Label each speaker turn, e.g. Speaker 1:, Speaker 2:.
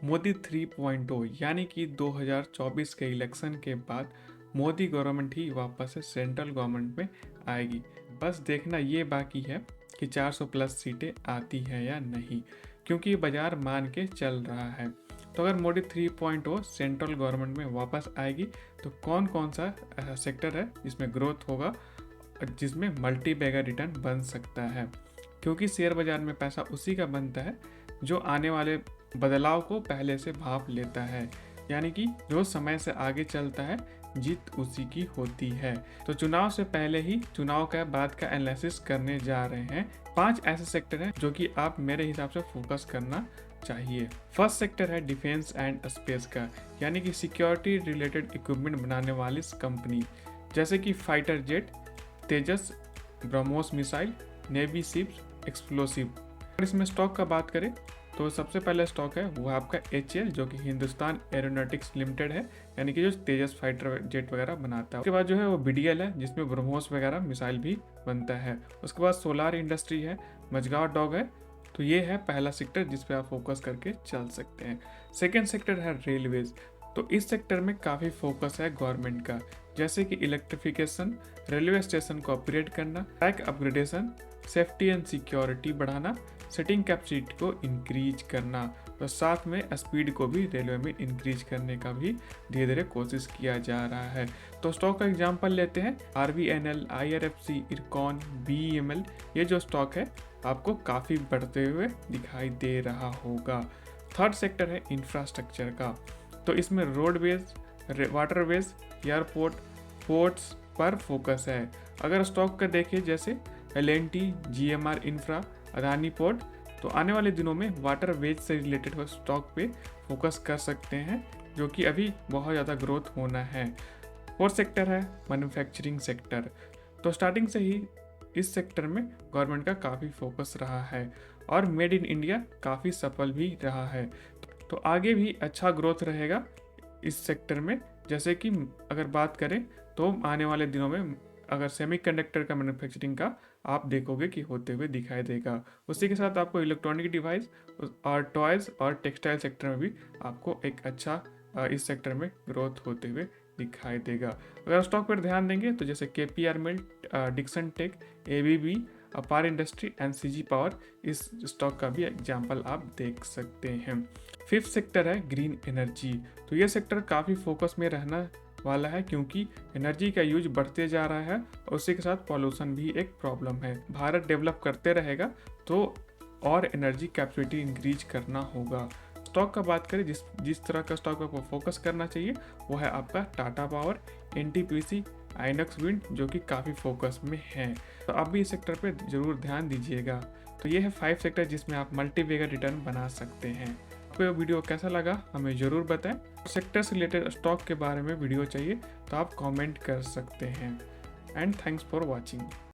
Speaker 1: मोदी 3.0 यानी कि 2024 के इलेक्शन के बाद मोदी गवर्नमेंट ही वापस से सेंट्रल गवर्नमेंट में आएगी। बस देखना ये बाकी है कि 400 प्लस सीटें आती हैं या नहीं, क्योंकि बाजार मान के चल रहा है। तो अगर मोदी 3.0 सेंट्रल गवर्नमेंट में वापस आएगी तो कौन कौन सा सेक्टर है जिसमें ग्रोथ होगा, जिसमें मल्टी बैगर रिटर्न बन सकता है, क्योंकि शेयर बाजार में पैसा उसी का बनता है जो आने वाले बदलाव को पहले से भाप लेता है, यानी कि जो समय से आगे चलता है जीत उसी की होती है। तो चुनाव से पहले ही चुनाव का बाद का एनालिसिस करने जा रहे हैं। 5 ऐसे सेक्टर हैं जो कि आप मेरे हिसाब से फोकस करना चाहिए। फर्स्ट सेक्टर है डिफेंस एंड स्पेस का, यानी कि सिक्योरिटी रिलेटेड इक्विपमेंट बनाने वाली कंपनी जैसे कि fighter jet, Tejas, BrahMos missile, navy ships, explosive. अगर इसमें स्टॉक का बात करें तो सबसे पहले स्टॉक है वो आपका HAL जो कि हिंदुस्तान एरोनॉटिक्स लिमिटेड है, यानी कि जो तेजस फाइटर जेट वगैरह बनाता है। उसके बाद जो है वो BDL है जिसमें ब्रह्मोस वगैरह मिसाइल भी बनता है। उसके बाद सोलार इंडस्ट्री है, मजगांव डॉग है। तो ये है पहला सेक्टर जिस पे आप फोकस करके चल सकते हैं। सेकेंड सेक्टर है रेलवेज। तो इस सेक्टर में काफ़ी फोकस है गवर्नमेंट का, जैसे कि इलेक्ट्रिफिकेशन, रेलवे स्टेशन को अपग्रेड करना, track upgradation, safety and security बढ़ाना, सिटिंग कैपेसिटी को इंक्रीज करना और साथ में स्पीड को भी रेलवे में इंक्रीज करने का भी धीरे धीरे कोशिश किया जा रहा है। तो स्टॉक का एग्जांपल लेते हैं RVNL, IRFC, इरकॉन, BEML। ये जो स्टॉक है आपको काफ़ी बढ़ते हुए दिखाई दे रहा होगा। थर्ड सेक्टर है इंफ्रास्ट्रक्चर का। तो इसमें रोडवेज, वाटरवेज, एयरपोर्ट, पोर्ट्स पर फोकस है। अगर स्टॉक का देखिए जैसे L&T, GMR infra, Adani port, तो आने वाले दिनों में वाटरवेज से रिलेटेड स्टॉक पे फोकस कर सकते हैं, जो कि अभी बहुत ज़्यादा ग्रोथ होना है। फोर्थ सेक्टर है मैन्युफैक्चरिंग सेक्टर। तो स्टार्टिंग से ही इस सेक्टर में गवर्नमेंट का काफ़ी फोकस रहा है और मेड इन इंडिया काफ़ी सफल भी रहा है। तो आगे भी अच्छा ग्रोथ रहेगा इस सेक्टर में। जैसे कि अगर बात करें तो आने वाले दिनों में अगर सेमीकंडक्टर का मैन्युफैक्चरिंग का आप देखोगे कि होते हुए दिखाई देगा। उसी के साथ आपको इलेक्ट्रॉनिक डिवाइस और टॉयज़ और टेक्सटाइल सेक्टर में भी आपको एक अच्छा इस सेक्टर में ग्रोथ होते हुए दिखाई देगा। अगर स्टॉक पर ध्यान देंगे तो जैसे KPR मिल, डिक्सन टेक, ABB, अपार इंडस्ट्री, CG पावर, इस स्टॉक का भी एग्जाम्पल आप देख सकते हैं। फिफ्थ सेक्टर है ग्रीन एनर्जी। तो ये सेक्टर काफ़ी फोकस में रहना वाला है, क्योंकि एनर्जी का यूज बढ़ते जा रहा है और उसी के साथ पॉल्यूशन भी एक प्रॉब्लम है। भारत डेवलप करते रहेगा तो और एनर्जी कैपेसिटी इंक्रीज करना होगा। स्टॉक का बात करें जिस तरह का स्टॉक आपको फोकस करना चाहिए वो है आपका Tata power, NTPC, INOX wind, जो कि काफ़ी फोकस में है। तो आप भी इस सेक्टर पे जरूर ध्यान दीजिएगा। तो ये है 5 सेक्टर जिसमें आप मल्टीवेगर रिटर्न बना सकते हैं। आपको ये वीडियो कैसा लगा हमें ज़रूर बताएं। सेक्टर से रिलेटेड स्टॉक के बारे में वीडियो चाहिए तो आप कमेंट कर सकते हैं। And thanks for watching.